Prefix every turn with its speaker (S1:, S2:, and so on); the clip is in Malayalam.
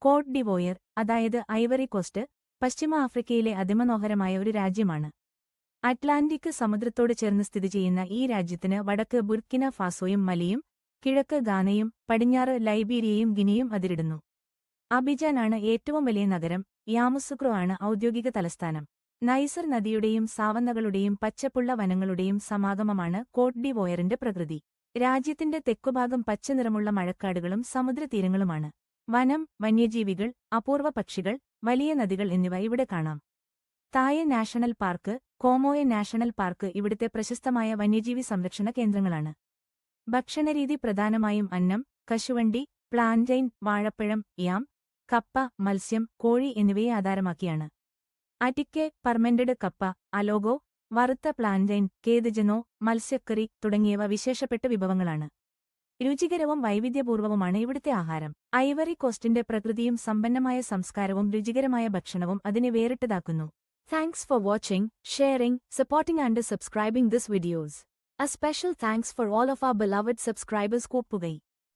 S1: കോട്ട് ഡിവോയർ, അതായത് ഐവറി കോസ്റ്റ്, പശ്ചിമ ആഫ്രിക്കയിലെ അതിമനോഹരമായ ഒരു രാജ്യമാണ്. അറ്റ്ലാന്റിക് സമുദ്രത്തോട് ചേർന്ന് സ്ഥിതി ചെയ്യുന്ന ഈ രാജ്യത്തിന് വടക്ക് ബുർക്കിന ഫാസോയും മലിയും, കിഴക്ക് ഗാനയും, പടിഞ്ഞാറ് ലൈബീരിയയും ഗിനിയും അതിരിടുന്നു. അബിജാനാണ് ഏറ്റവും വലിയ നഗരം. യാമുസുക്രോ ആണ് ഔദ്യോഗിക തലസ്ഥാനം. നൈസർ നദിയുടെയും സാവന്നകളുടെയും പച്ചപ്പുള്ള വനങ്ങളുടെയും സമാഗമമാണ് കോട്ട് ഡിവോയറിന്റെ പ്രകൃതി. രാജ്യത്തിന്റെ തെക്കുഭാഗം പച്ചനിറമുള്ള മഴക്കാടുകളും സമുദ്രതീരങ്ങളുമാണ്. വനം, വന്യജീവികൾ, അപൂർവ പക്ഷികൾ, വലിയ നദികൾ എന്നിവ ഇവിടെ കാണാം. തായെ നാഷണൽ പാർക്ക്, കോമോയെ നാഷണൽ പാർക്ക് ഇവിടുത്തെ പ്രശസ്തമായ വന്യജീവി സംരക്ഷണ കേന്ദ്രങ്ങളാണ്. ഭക്ഷണരീതി പ്രധാനമായും അന്നം, കശുവണ്ടി, പ്ലാന്റൈൻ, വാഴപ്പഴം, യാം, കപ്പ, മത്സ്യം, കോഴി എന്നിവയെ ആധാരമാക്കിയാണ്. അറ്റിക്കെ, ഫർമെന്റഡ് കപ്പ, അലോഗോ, വറുത്ത പ്ലാന്റൈൻ, കേദജനോ, മത്സ്യക്കറി തുടങ്ങിയവ വിശേഷപ്പെട്ട വിഭവങ്ങളാണ്. രുചികരവും വൈവിധ്യപൂർവവുമാണ് ഇവിടുത്തെ ആഹാരം. ഐവറി കോസ്റ്റിന്റെ പ്രകൃതിയും സമ്പന്നമായ സംസ്കാരവും രുചികരമായ ഭക്ഷണവും അതിനെ വേറിട്ടതാക്കുന്നു. Thanks for watching, sharing, supporting and subscribing this videos. A special thanks for all of our beloved subscribers. Koppugai.